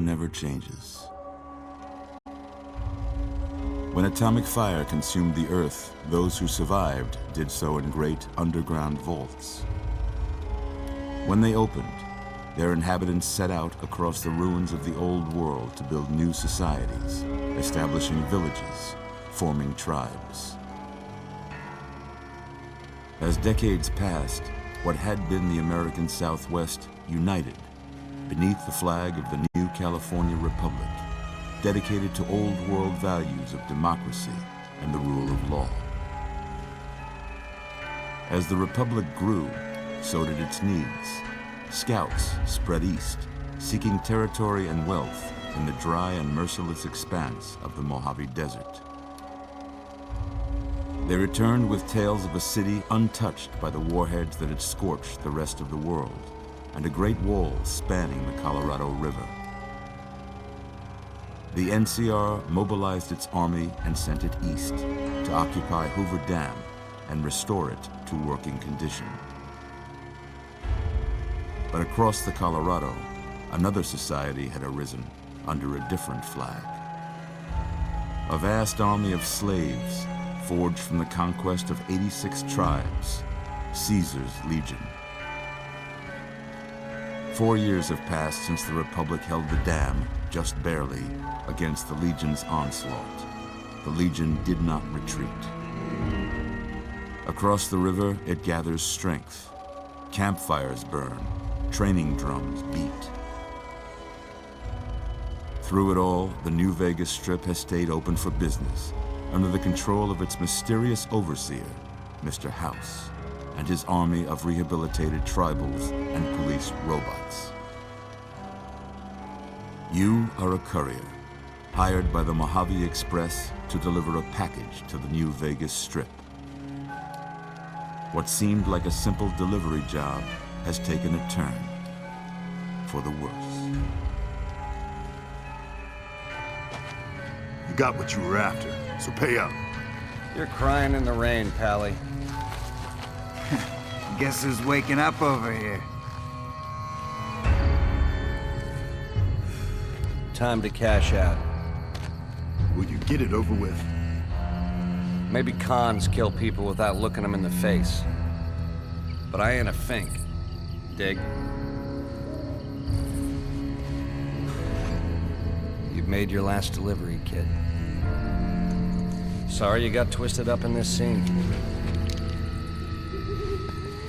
never changes. When atomic fire consumed the Earth, those who survived did so in great underground vaults. When they opened, their inhabitants set out across the ruins of the old world to build new societies, establishing villages, forming tribes. As decades passed, what had been the American Southwest united beneath the flag of the new California Republic, dedicated to old world values of democracy and the rule of law. As the Republic grew, so did its needs. Scouts spread east, seeking territory and wealth in the dry and merciless expanse of the Mojave Desert. They returned with tales of a city untouched by the warheads that had scorched the rest of the world, and a great wall spanning the Colorado River. The NCR mobilized its army and sent it east to occupy Hoover Dam and restore it to working condition. But across the Colorado, another society had arisen under a different flag. A vast army of slaves forged from the conquest of 86 tribes, Caesar's Legion. 4 years have passed since the Republic held the dam, just barely, against the Legion's onslaught. The Legion did not retreat. Across the river, it gathers strength. Campfires burn, training drums beat. Through it all, the New Vegas Strip has stayed open for business, under the control of its mysterious overseer, Mr. House, and his army of rehabilitated tribals and police robots. You are a courier, hired by the Mojave Express to deliver a package to the New Vegas Strip. What seemed like a simple delivery job has taken a turn for the worse. You got what you were after, so pay up. You're crying in the rain, Pally. Guess who's waking up over here? Time to cash out. Will you get it over with? Maybe cons kill people without looking them in the face. But I ain't a fink. Dig? You've made your last delivery, kid. Sorry you got twisted up in this scene.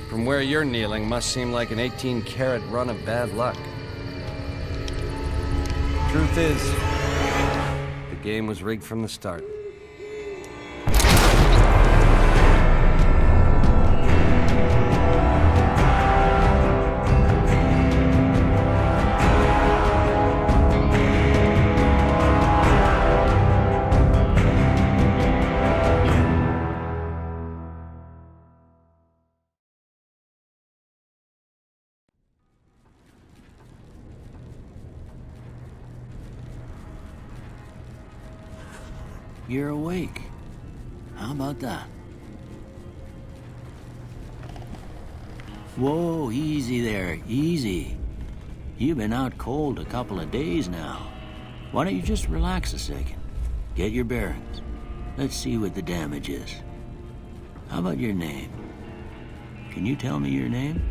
From where you're kneeling must seem like an 18-carat run of bad luck. Truth is, the game was rigged from the start. You're awake. How about that? Whoa, easy there, easy. You've been out cold a couple of days now. Why don't you just relax a second? Get your bearings. Let's see what the damage is. How about your name? Can you tell me your name?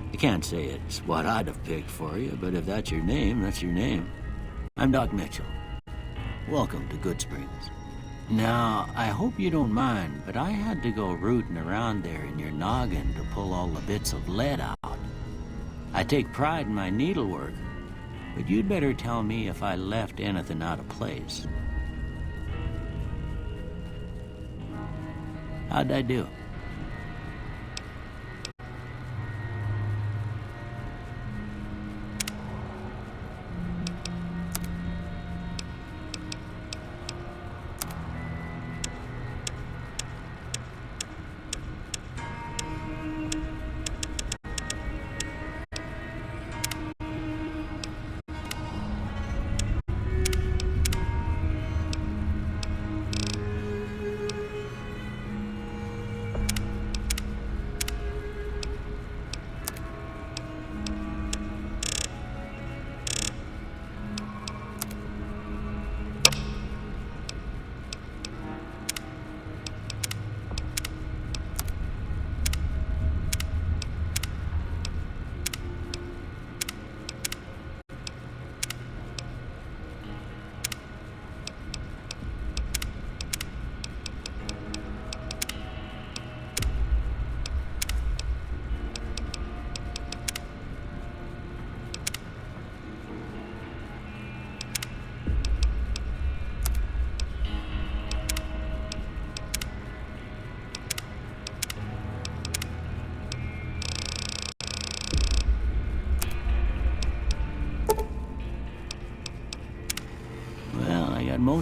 I can't say it's what I'd have picked for you, but if that's your name, that's your name. I'm Doc Mitchell. Welcome to Goodsprings. Now, I hope you don't mind, but I had to go rooting around there in your noggin to pull all the bits of lead out. I take pride in my needlework, but you'd better tell me if I left anything out of place. How'd I do?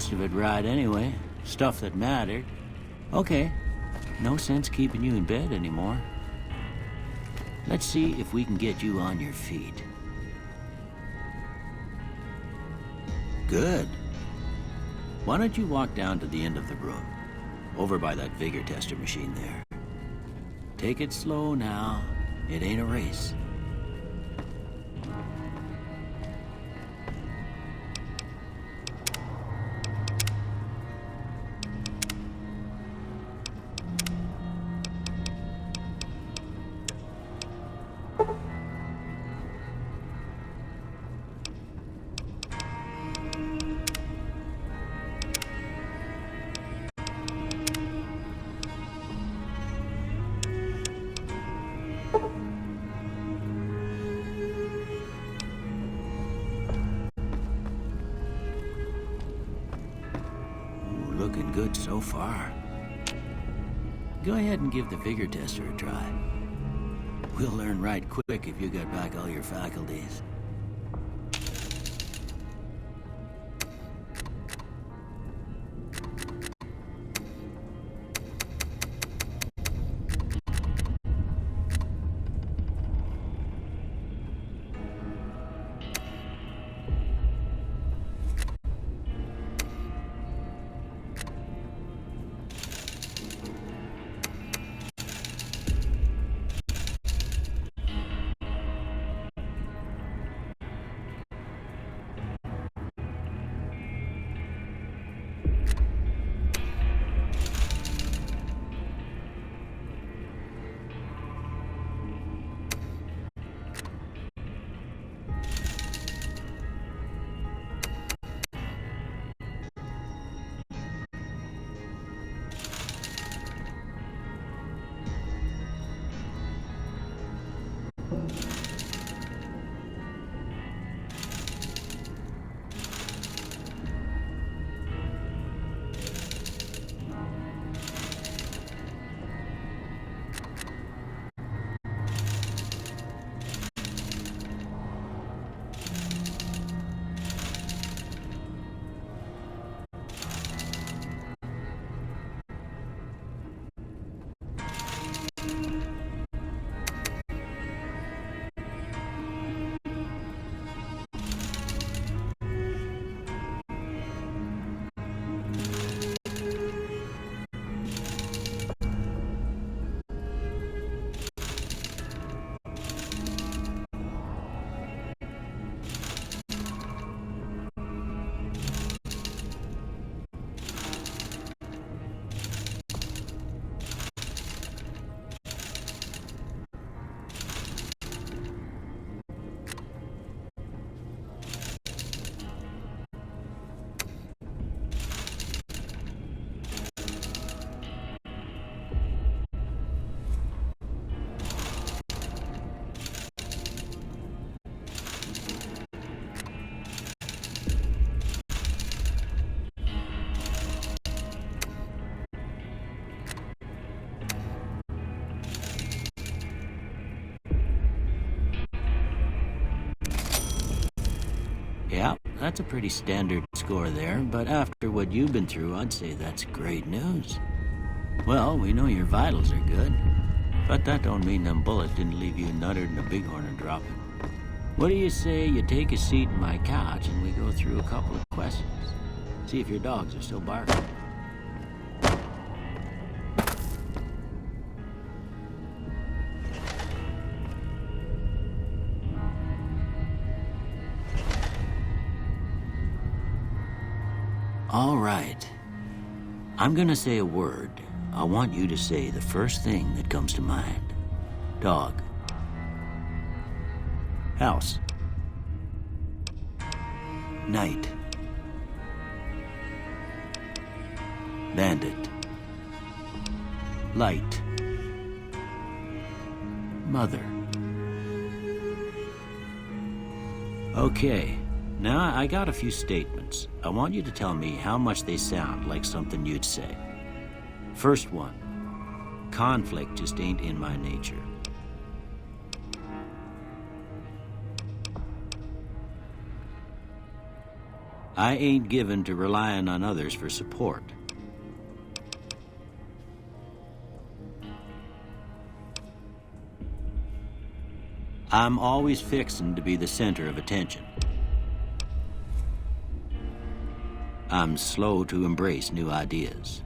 most of it right anyway. Stuff that mattered. Okay, no sense keeping you in bed anymore. Let's see if we can get you on your feet. Good. Why don't you walk down to the end of the room, over by that vigor tester machine there. Take it slow now. It ain't a race. Looking good so far. Go ahead and give the vigor tester a try. We'll learn right quick if you get back all your faculties. Yeah, that's a pretty standard score there, but after what you've been through, I'd say that's great news. Well, we know your vitals are good, but that don't mean them bullets didn't leave you nuttered in a bighorn and dropping. What do you say you take a seat in my couch and we go through a couple of questions? See if your dogs are still barking. All right. I'm gonna say a word. I want you to say the first thing that comes to mind. Dog. House. Night. Bandit. Light. Mother. Okay. Now, I got a few statements. I want you to tell me how much they sound like something you'd say. First one. Conflict just ain't in my nature. I ain't given to relying on others for support. I'm always fixin' to be the center of attention. I'm slow to embrace new ideas.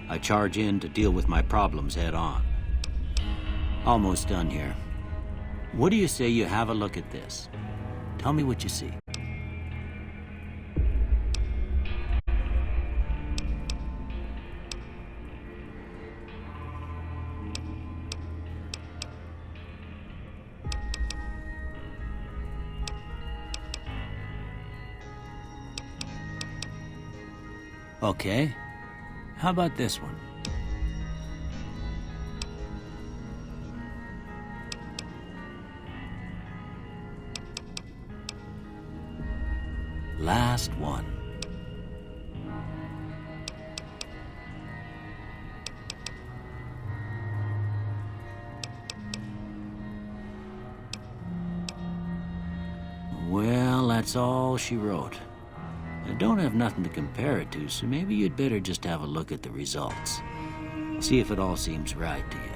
I charge in to deal with my problems head on. Almost done here. What do you say you have a look at this? Tell me what you see. Okay. How about this one? Last one. Well, that's all she wrote. I don't have nothing to compare it to, so maybe you'd better just have a look at the results. See if it all seems right to you.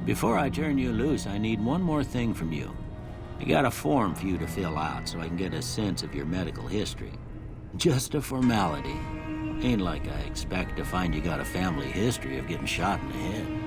Before I turn you loose, I need one more thing from you. I got a form for you to fill out so I can get a sense of your medical history. Just a formality. Ain't like I expect to find you got a family history of getting shot in the head.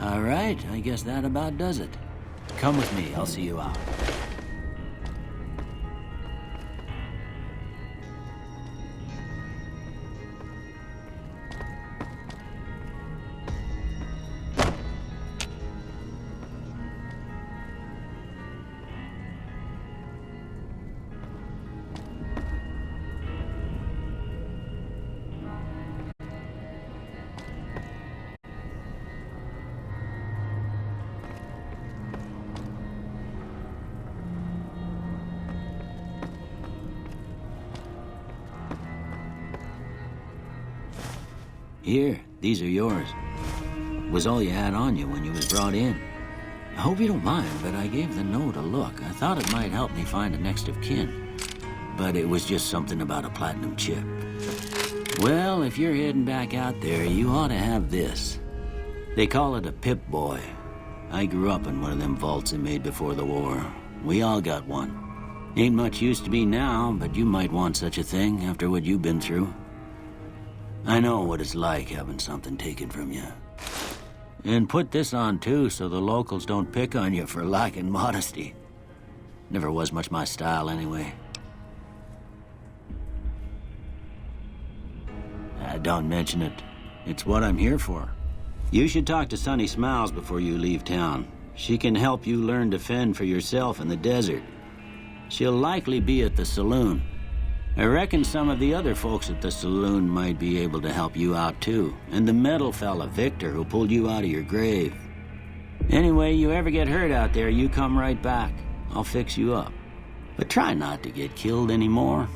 All right, I guess that about does it. Come with me, I'll see you out. Here, these are yours. Was all you had on you when you was brought in. I hope you don't mind, but I gave the note a look. I thought it might help me find a next of kin. But it was just something about a platinum chip. Well, if you're heading back out there, you ought to have this. They call it a Pip-Boy. I grew up in one of them vaults they made before the war. We all got one. Ain't much use to be now, but you might want such a thing after what you've been through. I know what it's like having something taken from you. And put this on too, so the locals don't pick on you for lacking modesty. Never was much my style anyway. Don't mention it. It's what I'm here for. You should talk to Sunny Smiles before you leave town. She can help you learn to fend for yourself in the desert. She'll likely be at the saloon. I reckon some of the other folks at the saloon might be able to help you out too. And the metal fella, Victor, who pulled you out of your grave. Anyway, you ever get hurt out there, you come right back. I'll fix you up. But try not to get killed anymore.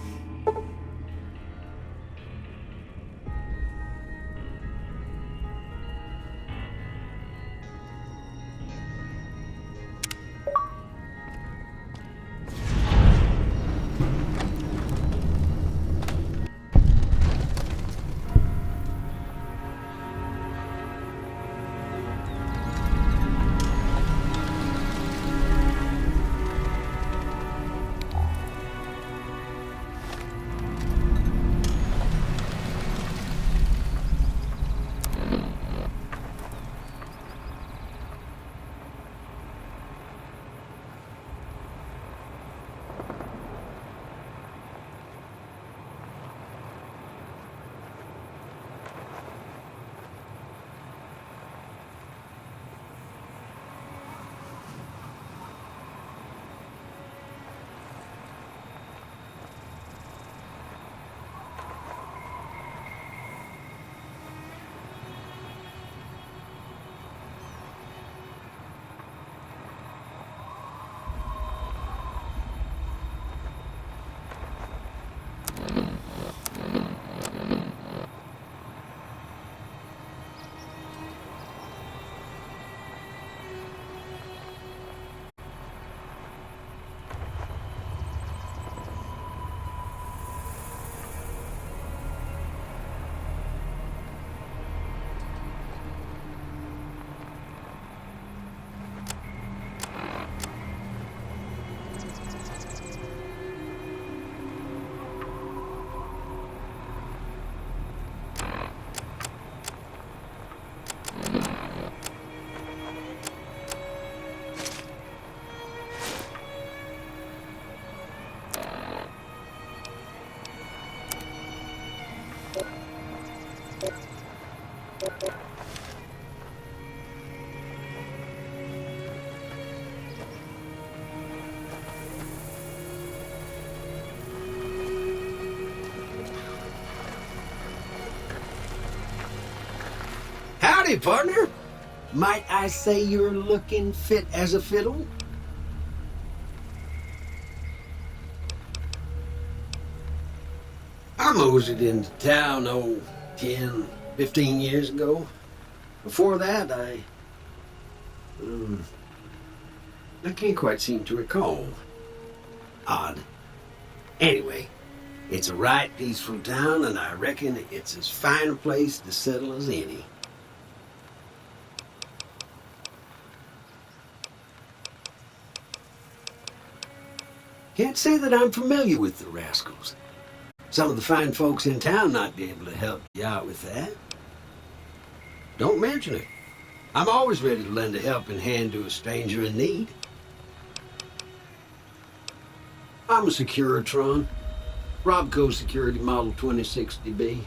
Howdy, partner. Might I say you're looking fit as a fiddle? I moseyed into town, 10, 15 years ago. Before that, I can't quite seem to recall. Odd. Anyway, it's a right peaceful town, and I reckon it's as fine a place to settle as any. Can't say that I'm familiar with the rascals. Some of the fine folks in town might be able to help you out with that. Don't mention it. I'm always ready to lend a helping hand to a stranger in need. I'm a Securitron. Robco Security Model 2060B.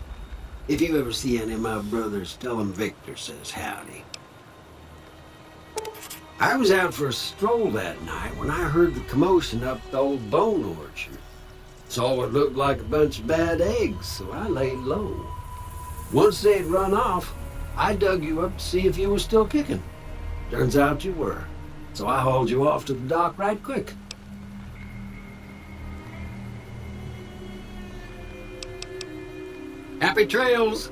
If you ever see any of my brothers, tell them Victor says howdy. I was out for a stroll that night when I heard the commotion up the old bone orchard. Saw what looked like a bunch of bad eggs, so I laid low. Once they'd run off, I dug you up to see if you were still kicking. Turns out you were, so I hauled you off to the dock right quick. Happy trails!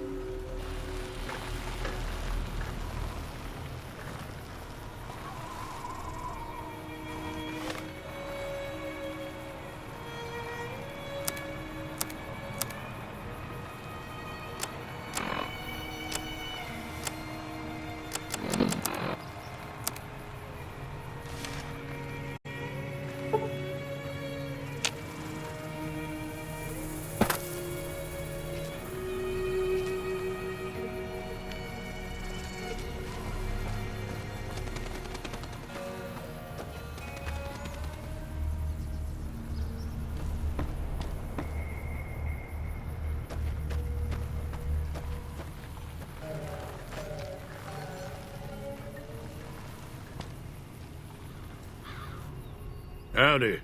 Howdy.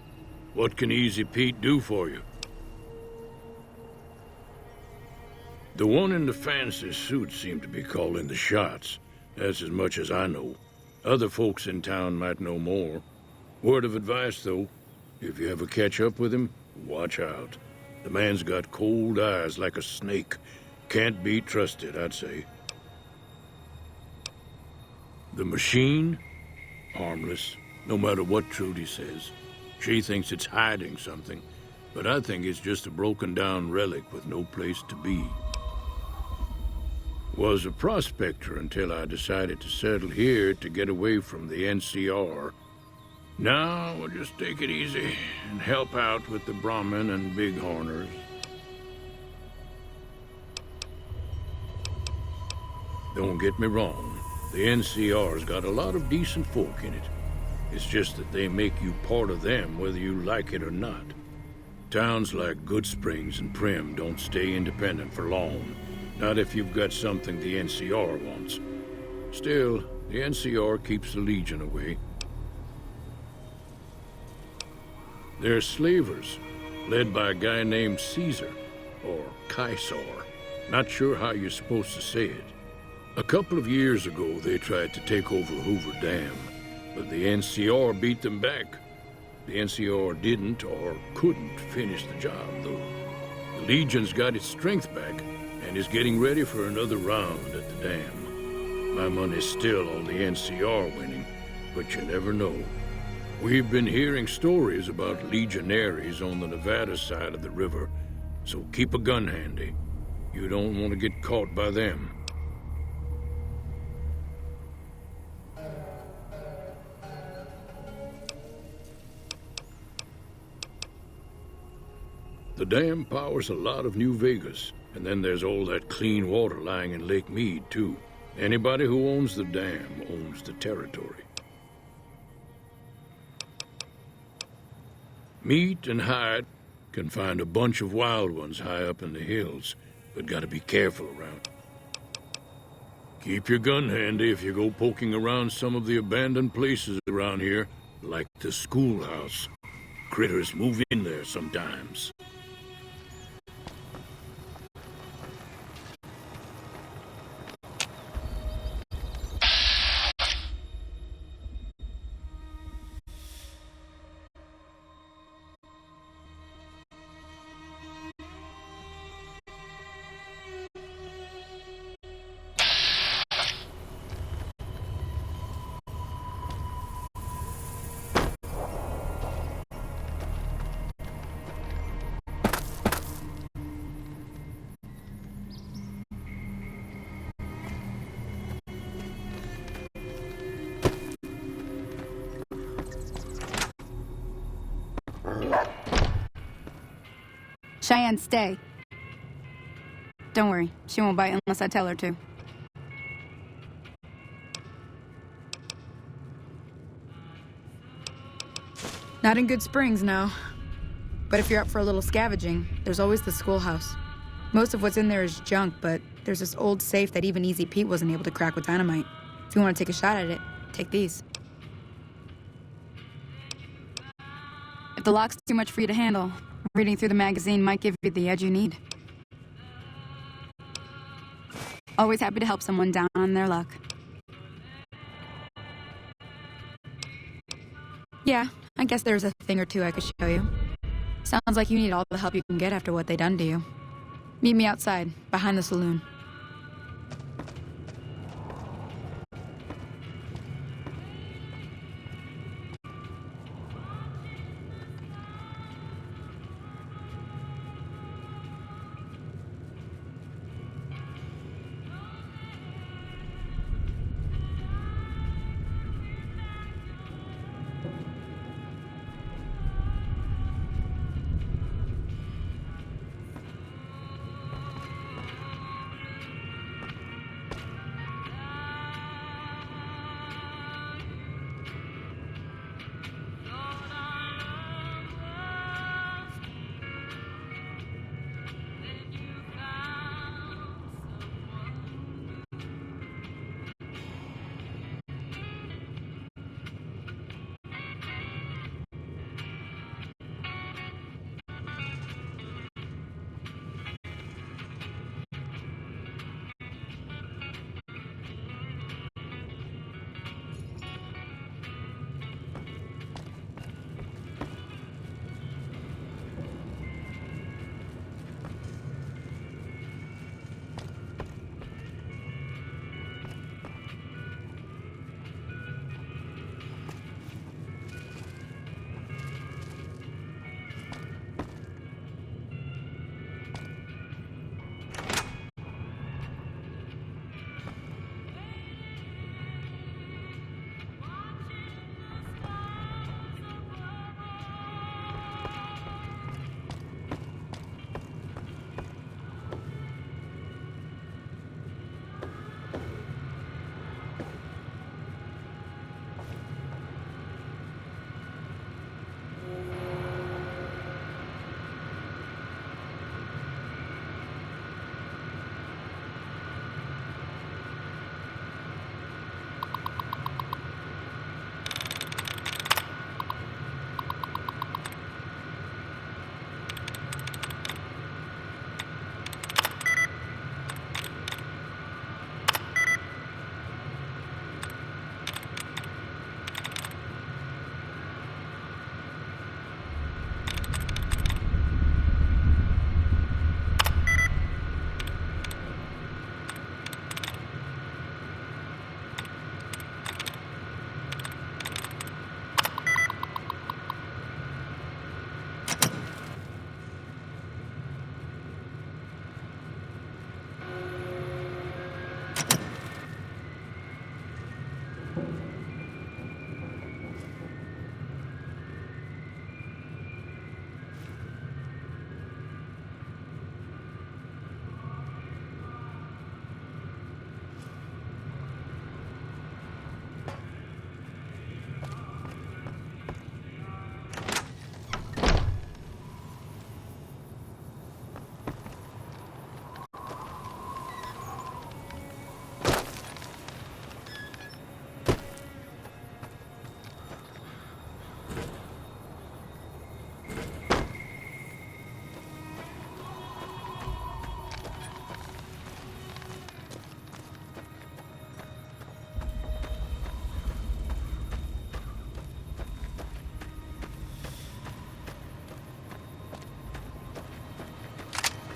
What can Easy Pete do for you? The one in the fancy suit seemed to be calling the shots. That's as much as I know. Other folks in town might know more. Word of advice, though. If you ever catch up with him, watch out. The man's got cold eyes like a snake. Can't be trusted, I'd say. The machine? Harmless, no matter what Trudy says. She thinks it's hiding something, but I think it's just a broken-down relic with no place to be. Was a prospector until I decided to settle here to get away from the NCR. Now we'll just take it easy and help out with the Brahmin and Bighorners. Don't get me wrong, the NCR's got a lot of decent folk in it. It's just that they make you part of them whether you like it or not. Towns like Goodsprings and Prim don't stay independent for long. Not if you've got something the NCR wants. Still, the NCR keeps the Legion away. They're slavers, led by a guy named Caesar, or Caesar. Not sure how you're supposed to say it. A couple of years ago, they tried to take over Hoover Dam, but the NCR beat them back. The NCR didn't or couldn't finish the job, though. The Legion's got its strength back and is getting ready for another round at the dam. My money's still on the NCR winning, but you never know. We've been hearing stories about legionaries on the Nevada side of the river, so keep a gun handy. You don't want to get caught by them. The dam powers a lot of New Vegas, and then there's all that clean water lying in Lake Mead, too. Anybody who owns the dam owns the territory. Meat and hide can find a bunch of wild ones high up in the hills, but gotta be careful around. Keep your gun handy if you go poking around some of the abandoned places around here, like the schoolhouse. Critters move in there sometimes. Cheyenne, stay. Don't worry, she won't bite unless I tell her to. Not in Goodsprings, no. But if you're up for a little scavenging, there's always the schoolhouse. Most of what's in there is junk, but there's this old safe that even Easy Pete wasn't able to crack with dynamite. If you want to take a shot at it, take these. If the lock's too much for you to handle, reading through the magazine might give you the edge you need. Always happy to help someone down on their luck. Yeah, I guess there's a thing or two I could show you. Sounds like you need all the help you can get after what they done to you. Meet me outside, behind the saloon.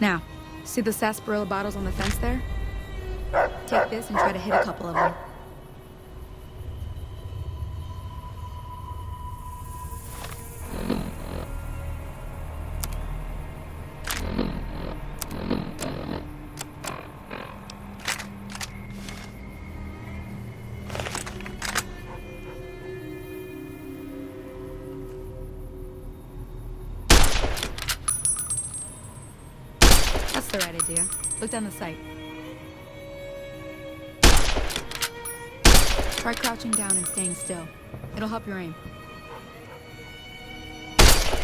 Now, see the sarsaparilla bottles on the fence there? Take this and try to hit a couple of them. That's the right idea. Look down the sight. Try crouching down and staying still. It'll help your aim.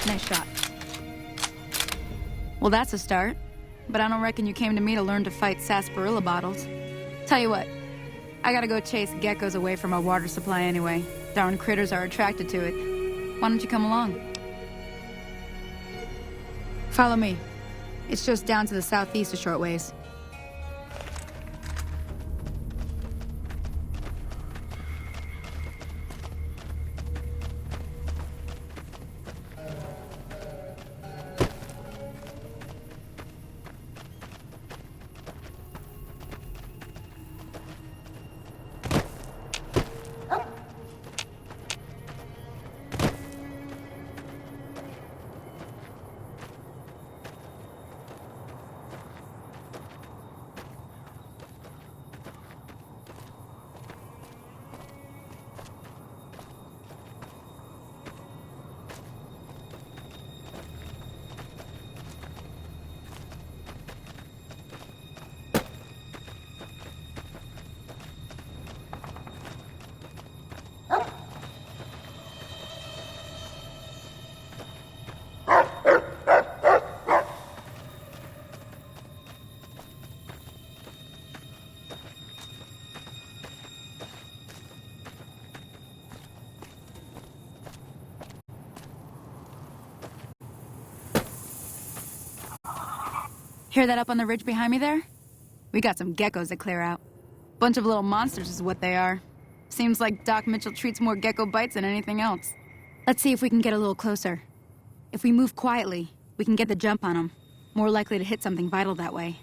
Nice shot. Well, that's a start. But I don't reckon you came to me to learn to fight sarsaparilla bottles. Tell you what, I gotta go chase geckos away from our water supply anyway. Darn critters are attracted to it. Why don't you come along? Follow me. It's just down to the southeast a short ways. Hear that up on the ridge behind me there? We got some geckos to clear out. Bunch of little monsters is what they are. Seems like Doc Mitchell treats more gecko bites than anything else. Let's see if we can get a little closer. If we move quietly, we can get the jump on them. More likely to hit something vital that way.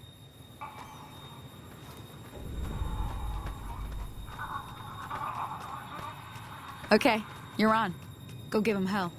Okay, you're on. Go give him hell.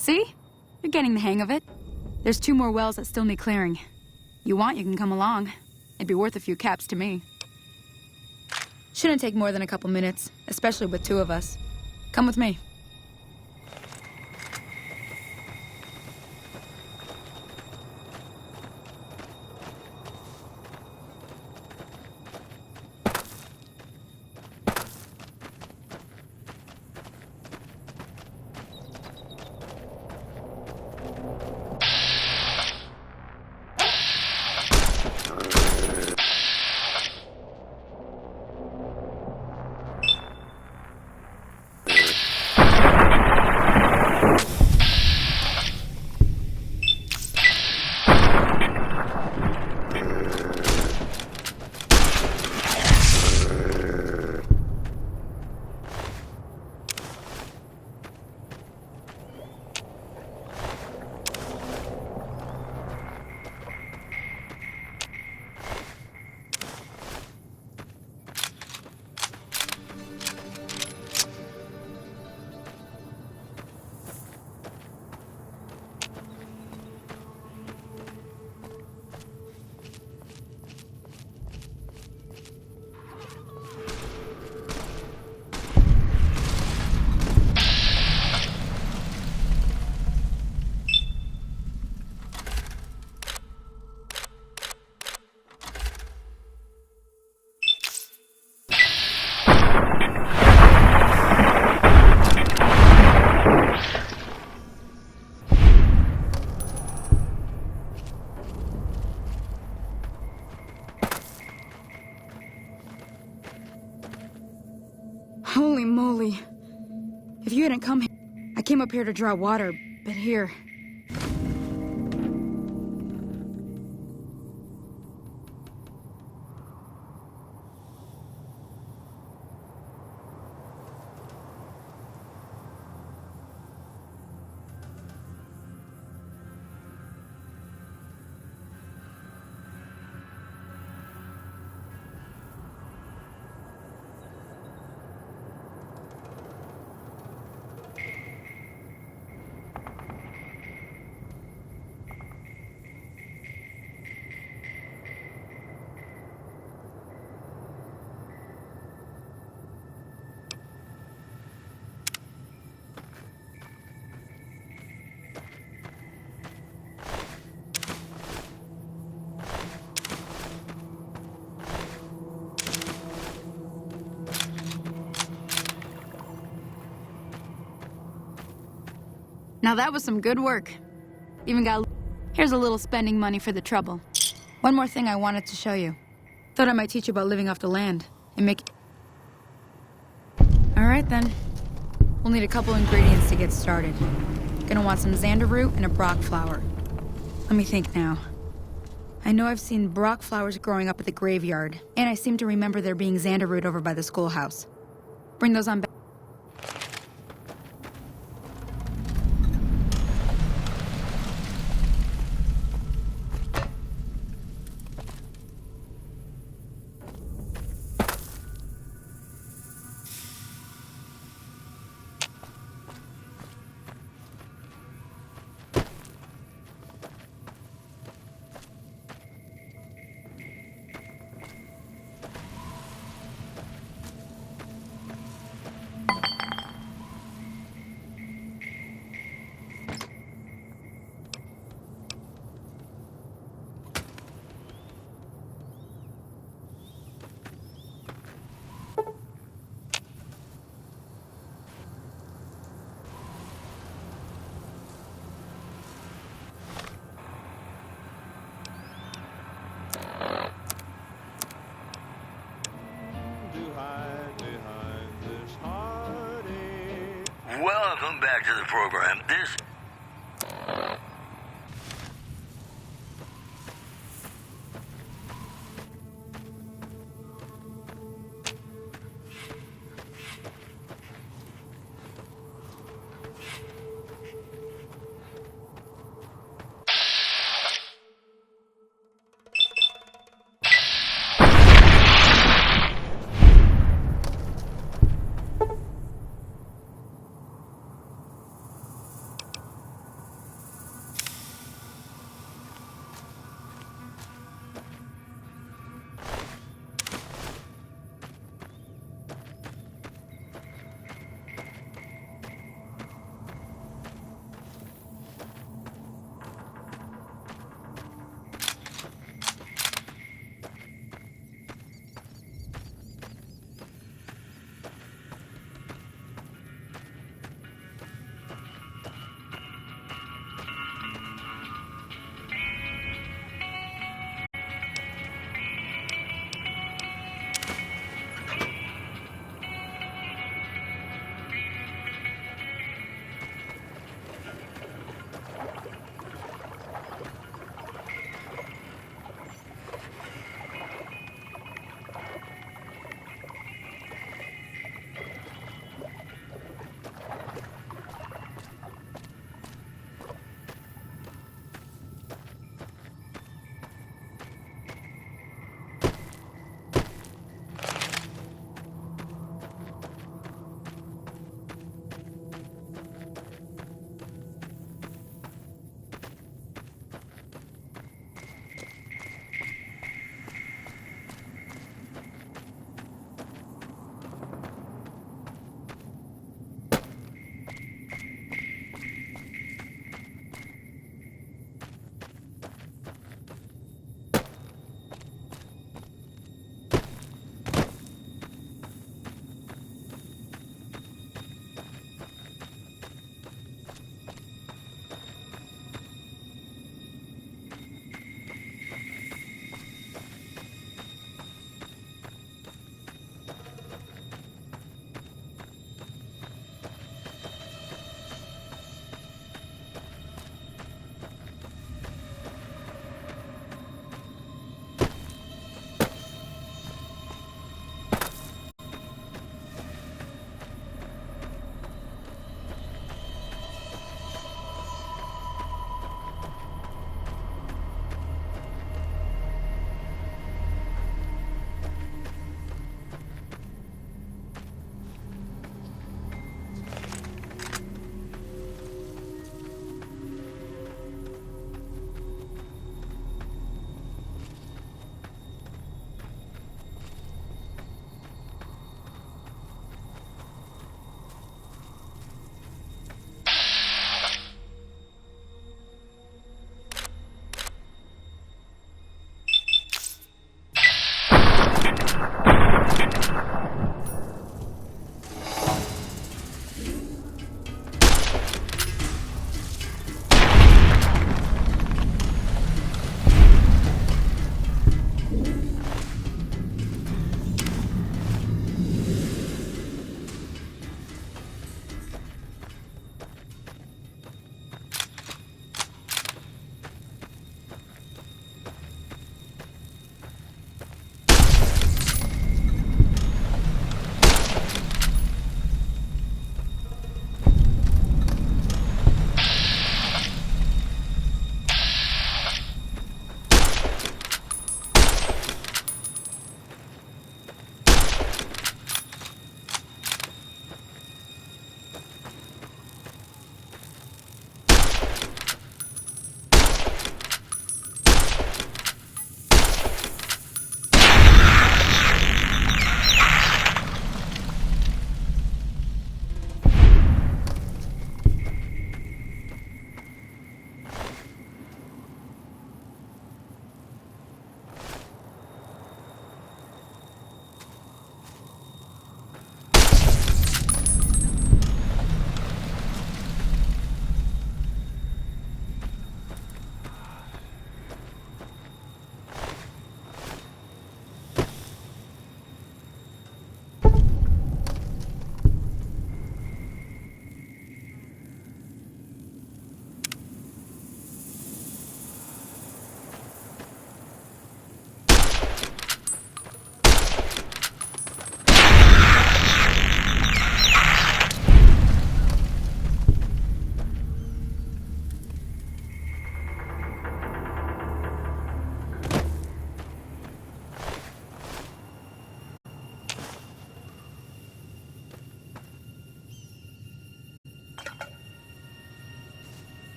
See? You're getting the hang of it. There's 2 more wells that still need clearing. You want, you can come along. It'd be worth a few caps to me. Shouldn't take more than a couple minutes, especially with 2 of us. Come with me. If you hadn't come here, I came up here to draw water, but here... Now that was some good work. Even got... Here's a little spending money for the trouble. One more thing I wanted to show you. Thought I might teach you about living off the land and make... Alright then. We'll need a couple ingredients to get started. Gonna want some xander root and a brock flower. Let me think now. I know I've seen brock flowers growing up at the graveyard, and I seem to remember there being xander root over by the schoolhouse. Bring those on back. Welcome back to the program. This...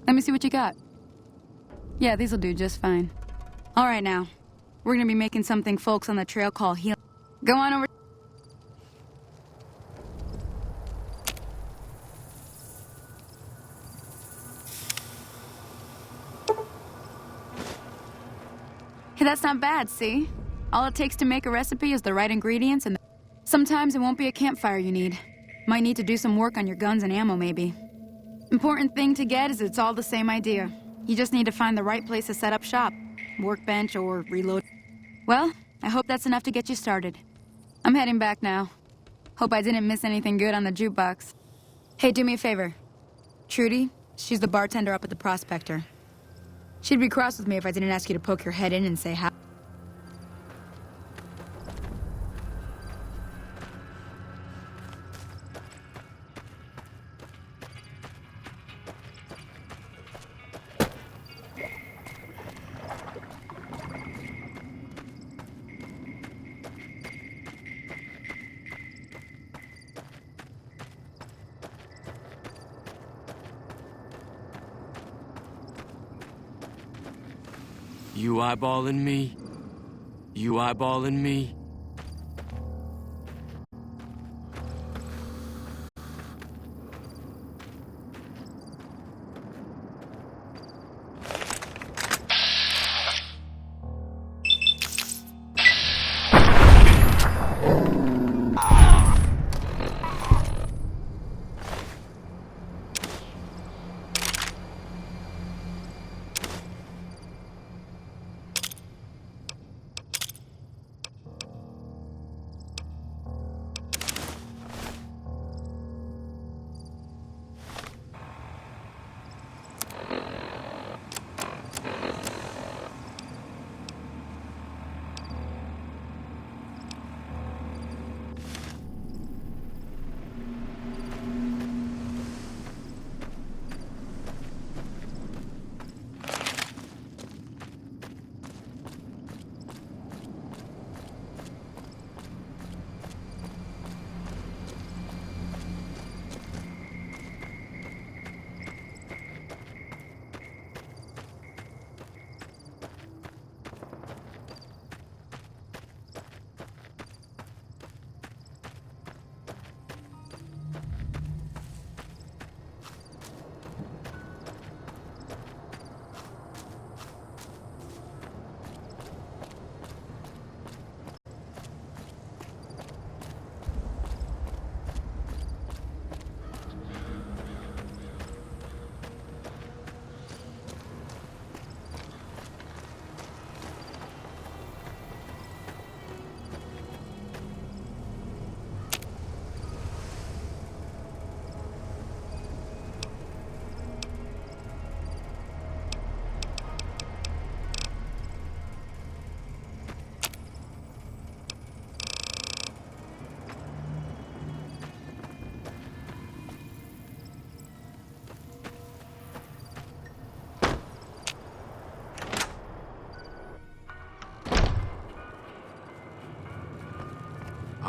Let me see what you got. Yeah, these'll do just fine. All right, now. We're gonna be making something folks on the trail call heal. Go on over. Hey, that's not bad, see? All it takes to make a recipe is the right ingredients and sometimes it won't be a campfire you need. Might need to do some work on your guns and ammo, maybe. Important thing to get is it's all the same idea. You just need to find the right place to set up shop. Workbench or reload. Well, I hope that's enough to get you started. I'm heading back now. Hope I didn't miss anything good on the jukebox. Hey, do me a favor. Trudy, she's the bartender up at the Prospector. She'd be cross with me if I didn't ask you to poke your head in and say hi. You eyeballing me? You eyeballing me?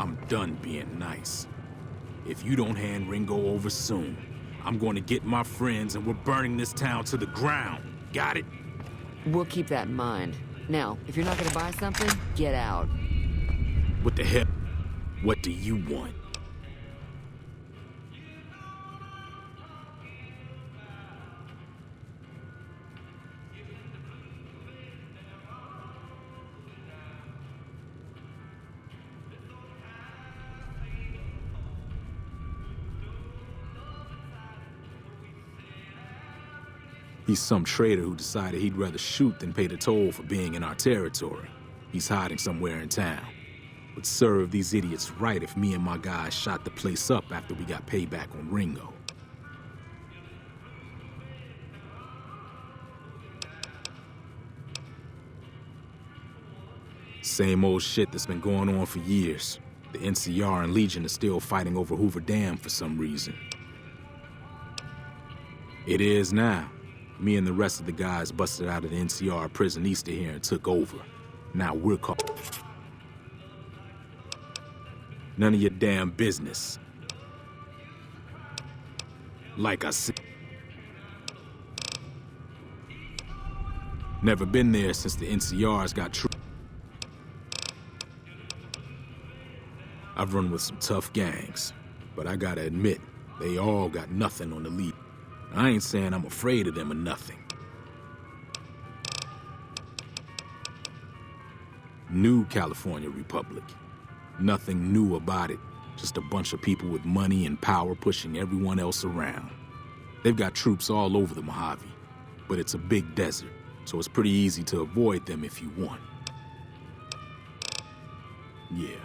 I'm done being nice. If you don't hand Ringo over soon, I'm going to get my friends and we're burning this town to the ground. Got it? We'll keep that in mind. Now, if you're not gonna buy something, get out. What the hell? What do you want? He's some traitor who decided he'd rather shoot than pay the toll for being in our territory. He's hiding somewhere in town. Would serve these idiots right if me and my guys shot the place up after we got payback on Ringo. Same old shit that's been going on for years. The NCR and Legion are still fighting over Hoover Dam for some reason. It is now. Me and the rest of the guys busted out of the NCR prison east of here and took over. Now we're caught. None of your damn business. Like I said. Never been there since the NCR's got true. I've run with some tough gangs, but I gotta admit, they all got nothing on the lead. I ain't saying I'm afraid of them or nothing. New California Republic. Nothing new about it. Just a bunch of people with money and power pushing everyone else around. They've got troops all over the Mojave, but it's a big desert, so it's pretty easy to avoid them if you want. Yeah.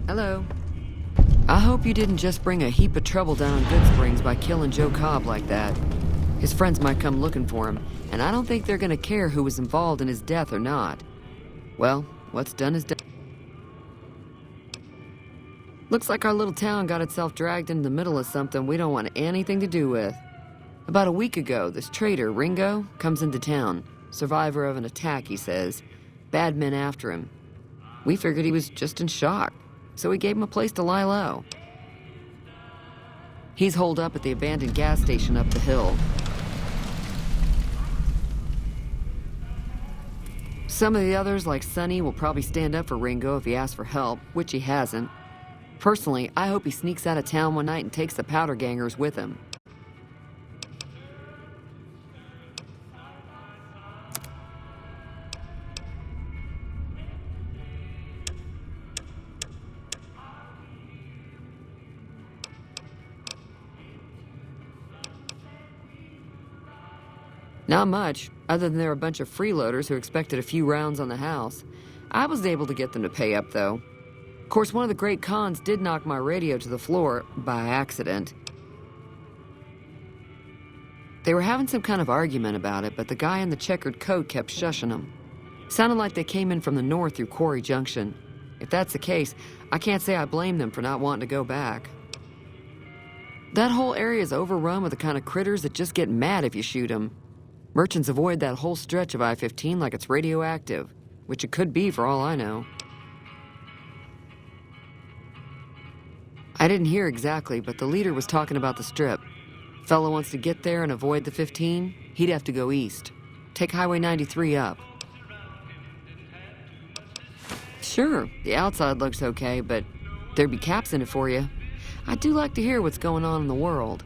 Hello. I hope you didn't just bring a heap of trouble down on Good Springs by killing Joe Cobb like that. His friends might come looking for him, and I don't think they're gonna care who was involved in his death or not. Well, what's done is done. Looks like our little town got itself dragged into the middle of something we don't want anything to do with. About a week ago, this traitor, Ringo, comes into town. Survivor of an attack, he says. Bad men after him. We figured he was just in shock, so we gave him a place to lie low. He's holed up at the abandoned gas station up the hill. Some of the others, like Sonny, will probably stand up for Ringo if he asks for help, which he hasn't. Personally, I hope he sneaks out of town one night and takes the powder gangers with him. Not much, other than they're a bunch of freeloaders who expected a few rounds on the house. I was able to get them to pay up, though. Of course, one of the great cons did knock my radio to the floor by accident. They were having some kind of argument about it, but the guy in the checkered coat kept shushing them. Sounded like they came in from the north through Quarry Junction. If that's the case, I can't say I blame them for not wanting to go back. That whole area is overrun with the kind of critters that just get mad if you shoot them. Merchants avoid that whole stretch of I-15 like it's radioactive, which it could be for all I know. I didn't hear exactly, but the leader was talking about the strip. Fellow wants to get there and avoid the 15, he'd have to go east. Take Highway 93 up. Sure, the outside looks okay, but there'd be caps in it for you. I do like to hear what's going on in the world.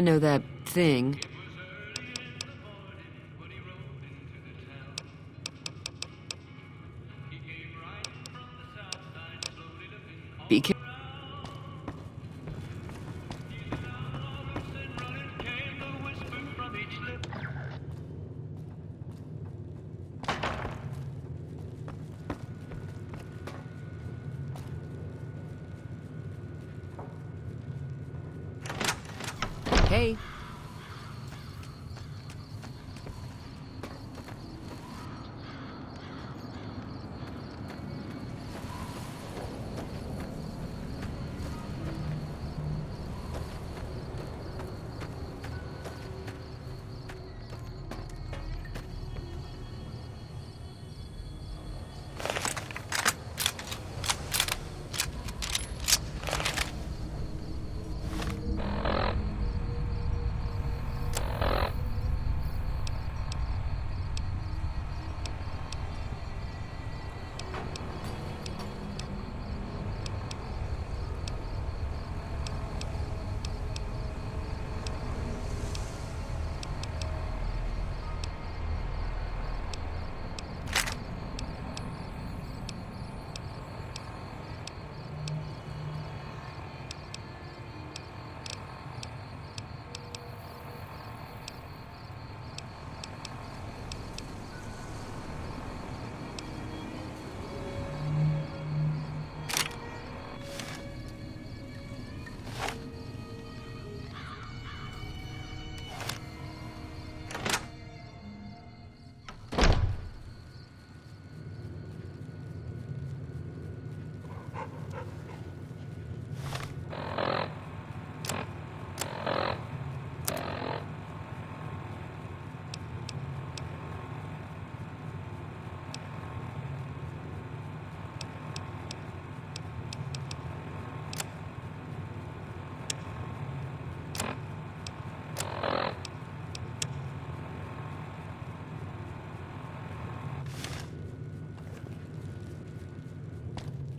know that thing. Be careful. Hey.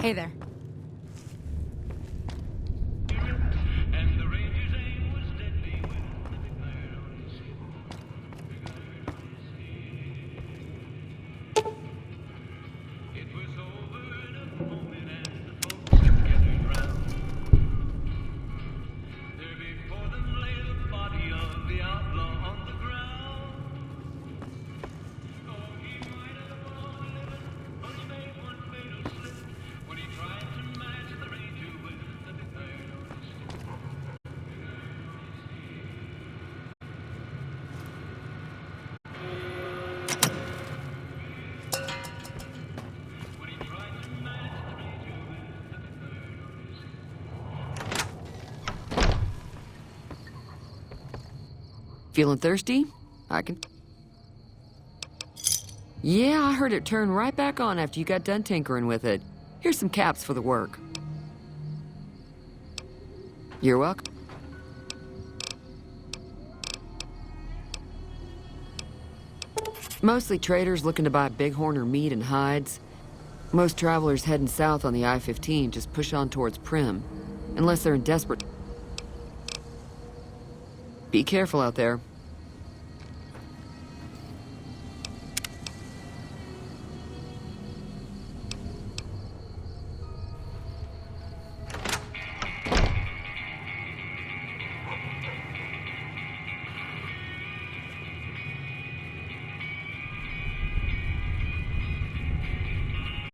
Hey there. Feeling thirsty? I can... Yeah, I heard it turn right back on after you got done tinkering with it. Here's some caps for the work. You're welcome. Mostly traders looking to buy bighorn or meat and hides. Most travelers heading south on the I-15 just push on towards Prim, unless they're in desperate... Be careful out there.